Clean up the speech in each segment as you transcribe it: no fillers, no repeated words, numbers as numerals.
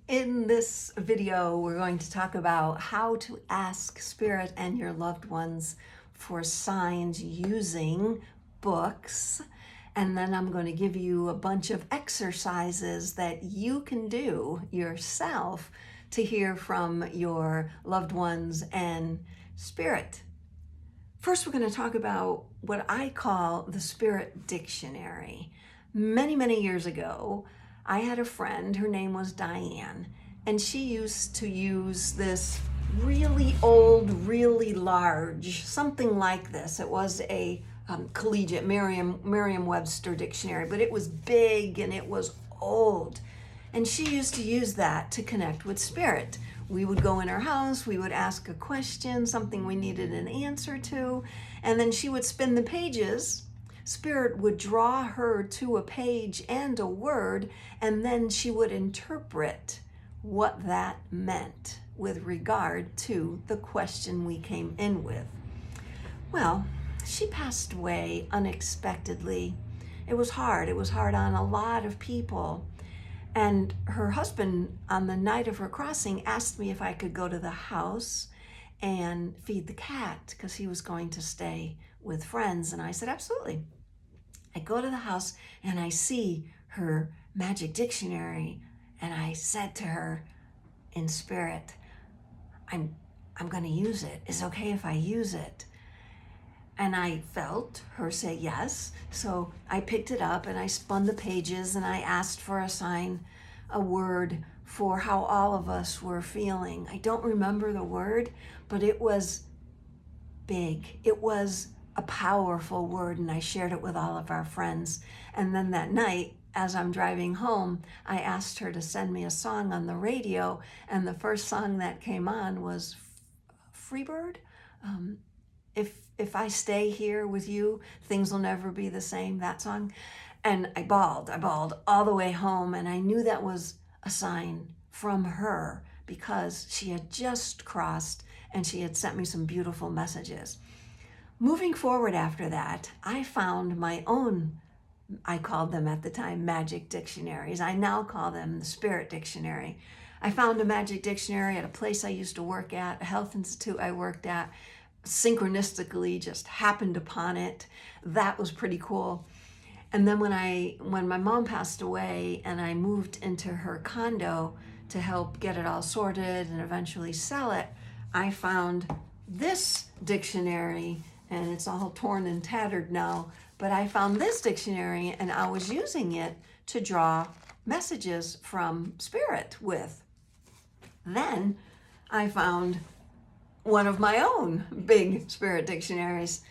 In this video, we're going to talk about how to ask Spirit and your loved ones for signs using books. And then I'm going to give you a bunch of exercises that you can do yourself to hear from your loved ones and Spirit. First, we're going to talk about what I call the Spirit Dictionary. Many years ago, I had a friend, her name was Diane, and she used to use this really old, really large, something like this. It was a collegiate Merriam-Webster dictionary, but it was big and it was old. And she used to use that to connect with Spirit. We would go in her house, we would ask a question, something we needed an answer to, and then she would spin the pages. Spirit would draw her to a page and a word, and then she would interpret what that meant with regard to the question we came in with. Well, she passed away unexpectedly. It was hard. It was hard on a lot of people. And her husband, on the night of her crossing, asked me if I could go to the house and feed the cat because he was going to stay with friends. And I said, absolutely. I go to the house and I see her magic dictionary, and I said to her in spirit, I'm going to use it. Is it okay if I use it? And I felt her say yes. So I picked it up and I spun the pages and I asked for a sign, a word for how all of us were feeling. I don't remember the word, but it was big. It was a powerful word, and I shared it with all of our friends. And then that night, as I'm driving home, I asked her to send me a song on the radio, and the first song that came on was Freebird. If I stay here with you, things will never be the same, that song. And I bawled all the way home, and I knew that was a sign from her because she had just crossed and she had sent me some beautiful messages. Moving forward after that, I found my own, I called them at the time magic dictionaries. I now call them the Spirit Dictionary. I found a magic dictionary at a place I used to work at, a health institute I worked at, synchronistically just happened upon it. That was pretty cool. And then when my mom passed away and I moved into her condo to help get it all sorted and eventually sell it, I found this dictionary, and it's all torn and tattered now, but I found this dictionary and I was using it to draw messages from Spirit with. Then I found one of my own big Spirit dictionaries.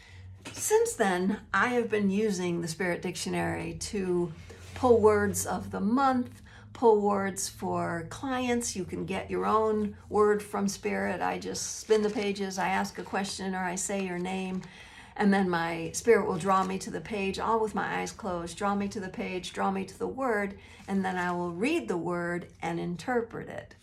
Since then, I have been using the Spirit Dictionary to pull words of the month, pull words for clients. You can get your own word from Spirit. I just spin the pages, I ask a question, or I say your name, and then my Spirit will draw me to the page, all with my eyes closed, draw me to the page, draw me to the word, and then I will read the word and interpret it.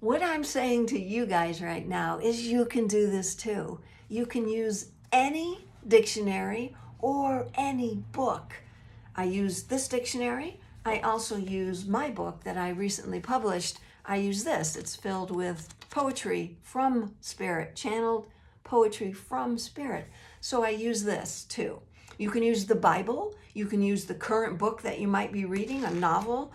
What I'm saying to you guys right now is you can do this too. You can use any dictionary or any book. I use this dictionary. I also use my book that I recently published. I use this. It's filled with poetry from Spirit, channeled poetry from Spirit. So I use this too. You can use the Bible. You can use the current book that you might be reading, a novel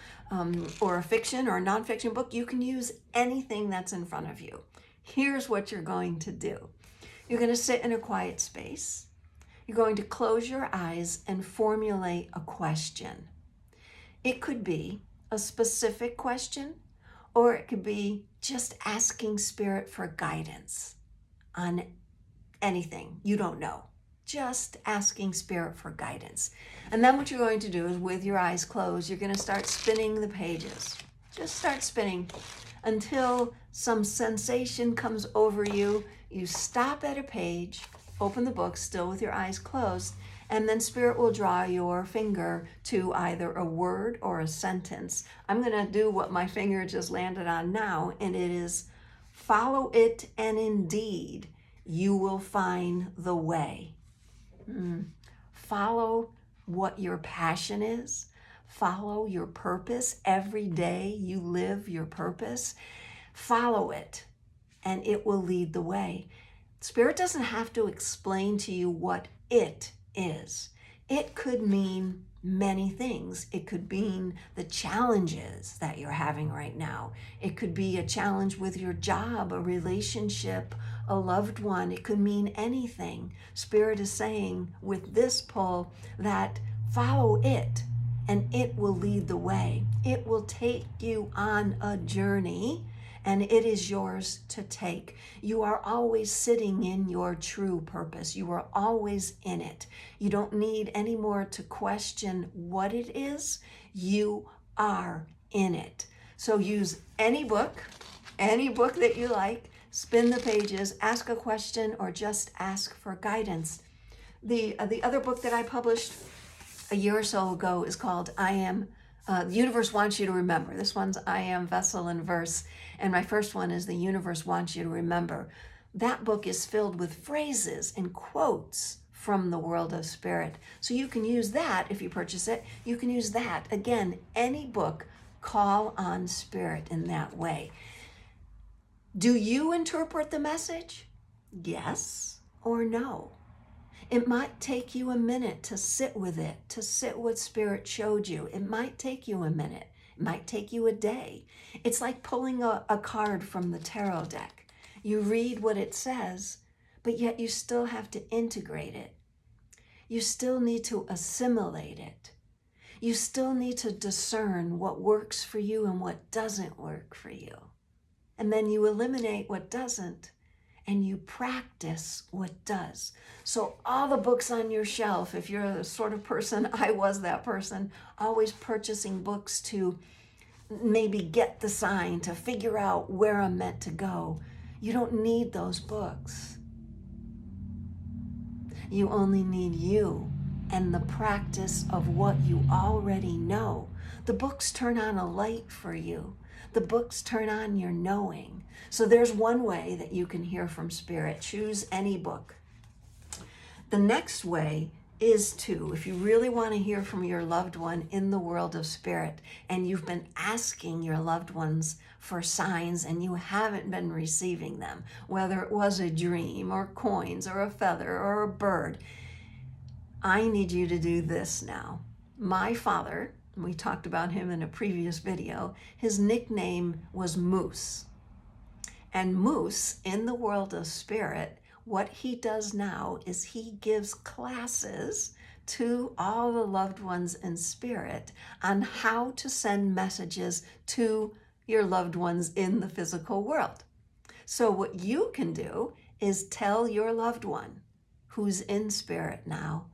or a fiction or a nonfiction book. You can use anything that's in front of you. Here's what you're going to do. You're going to sit in a quiet space. You're going to close your eyes and formulate a question. It could be a specific question, or it could be just asking Spirit for guidance on anything you don't know. Just asking Spirit for guidance. And then what you're going to do is, with your eyes closed, you're going to start spinning the pages. Just start spinning until some sensation comes over you. You stop at a page, open the book still with your eyes closed, and then Spirit will draw your finger to either a word or a sentence. I'm going to do what my finger just landed on now, and it is, follow it and indeed you will find the way. Follow what your passion is. follow your purpose every day you live your purpose. Follow it, and it will lead the way. Spirit doesn't have to explain to you what it is. It could mean many things. It could mean the challenges that you're having right now. It could be a challenge with your job, a relationship, a loved one. It could mean anything. Spirit is saying with this pull that follow it, and it will lead the way. It will take you on a journey, and it is yours to take. You are always sitting in your true purpose. You are always in it. You don't need any more to question what it is. You are in it. So use any book that you like, spin the pages, ask a question, or just ask for guidance. The other book that I published a year or so ago is called The Universe Wants You to Remember. This one's I Am Vessel in Verse. And my first one is The Universe Wants You to Remember. That book is filled with phrases and quotes from the world of spirit. So you can use that if you purchase it. You can use that. Again, any book, call on spirit in that way. Do you interpret the message? Yes or no? It might take you a minute to sit with it, to sit what Spirit showed you. It might take you a minute. It might take you a day. It's like pulling a card from the tarot deck. You read what it says, but yet you still have to integrate it. You still need to assimilate it. You still need to discern what works for you and what doesn't work for you. And then you eliminate what doesn't, and you practice what does. So all the books on your shelf, if you're the sort of person, I was that person, always purchasing books to maybe get the sign, to figure out where I'm meant to go. You don't need those books. You only need you and the practice of what you already know. The books turn on a light for you. The books turn on your knowing. So there's one way that you can hear from Spirit. Choose any book. The next way is to, if you really want to hear from your loved one in the world of spirit, and you've been asking your loved ones for signs and you haven't been receiving them, whether it was a dream or coins or a feather or a bird, I need you to do this now. My father, we talked about him in a previous video, his nickname was Moose. And Moose, in the world of spirit, what he does now is he gives classes to all the loved ones in spirit on how to send messages to your loved ones in the physical world. So what you can do is tell your loved one who's in spirit now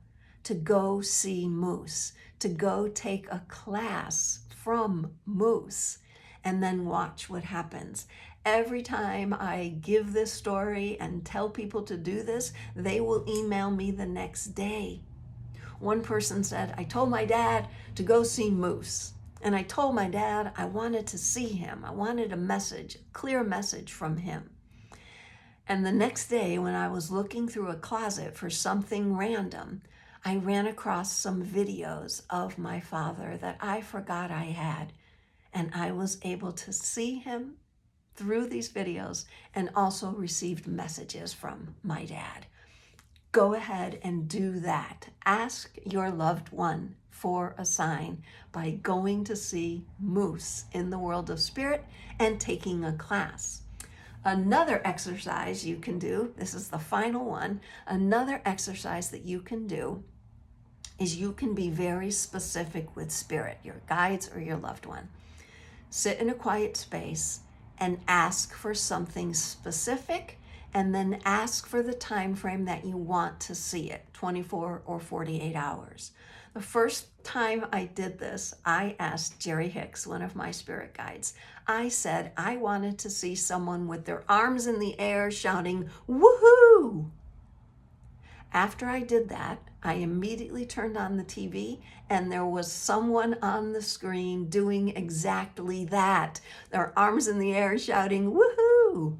to go see Moose, to go take a class from Moose, and then watch what happens. Every time I give this story and tell people to do this, they will email me the next day. One person said, I told my dad to go see Moose. And I told my dad I wanted to see him. I wanted a message, a clear message from him. And the next day, when I was looking through a closet for something random, I ran across some videos of my father that I forgot I had. And I was able to see him through these videos and also received messages from my dad. Go ahead and do that. Ask your loved one for a sign by going to see Moose in the world of spirit and taking a class. Another exercise you can do, this is the final one, another exercise that you can do is you can be very specific with spirit, your guides or your loved one. Sit in a quiet space and ask for something specific, and then ask for the time frame that you want to see it, 24 or 48 hours. The first time I did this, I asked Jerry Hicks, one of my spirit guides. I said I wanted to see someone with their arms in the air shouting, woohoo! After I did that, I immediately turned on the TV and there was someone on the screen doing exactly that. Their arms in the air shouting, woohoo!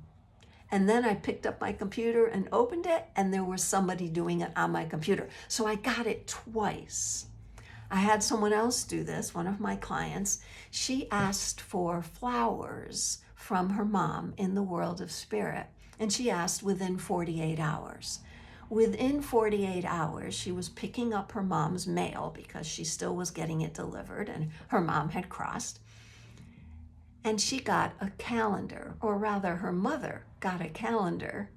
And then I picked up my computer and opened it and there was somebody doing it on my computer. So I got it twice. I had someone else do this, one of my clients. She asked for flowers from her mom in the world of spirit, and she asked within 48 hours. Within 48 hours, she was picking up her mom's mail because she still was getting it delivered and her mom had crossed. And she got a calendar, or rather, her mother got a calendar.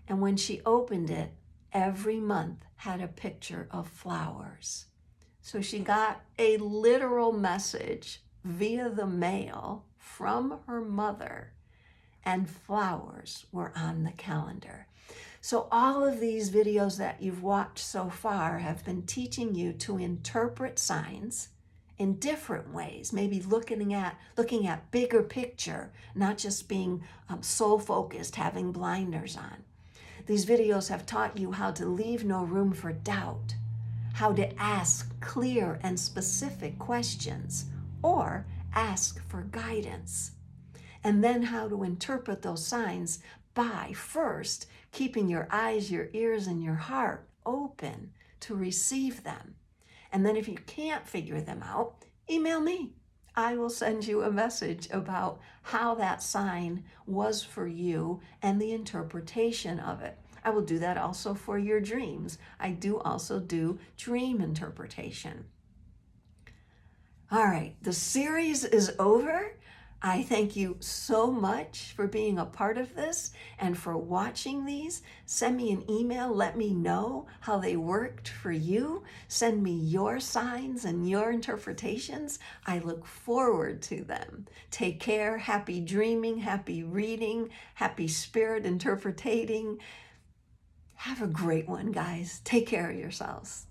And when she opened it, every month had a picture of flowers. So she got a literal message via the mail from her mother, and flowers were on the calendar. So all of these videos that you've watched so far have been teaching you to interpret signs in different ways, maybe looking at bigger picture, not just being soul focused, having blinders on. These videos have taught you how to leave no room for doubt, how to ask clear and specific questions, or ask for guidance, and then how to interpret those signs by first keeping your eyes, your ears, and your heart open to receive them. And then if you can't figure them out, email me. I will send you a message about how that sign was for you and the interpretation of it. I will do that also for your dreams. I do also do dream interpretation. All right, the series is over. I thank you so much for being a part of this and for watching these. Send me an email. Let me know how they worked for you. Send me your signs and your interpretations. I look forward to them. Take care. Happy dreaming, happy reading, happy spirit interpreting. Have a great one, guys. Take care of yourselves.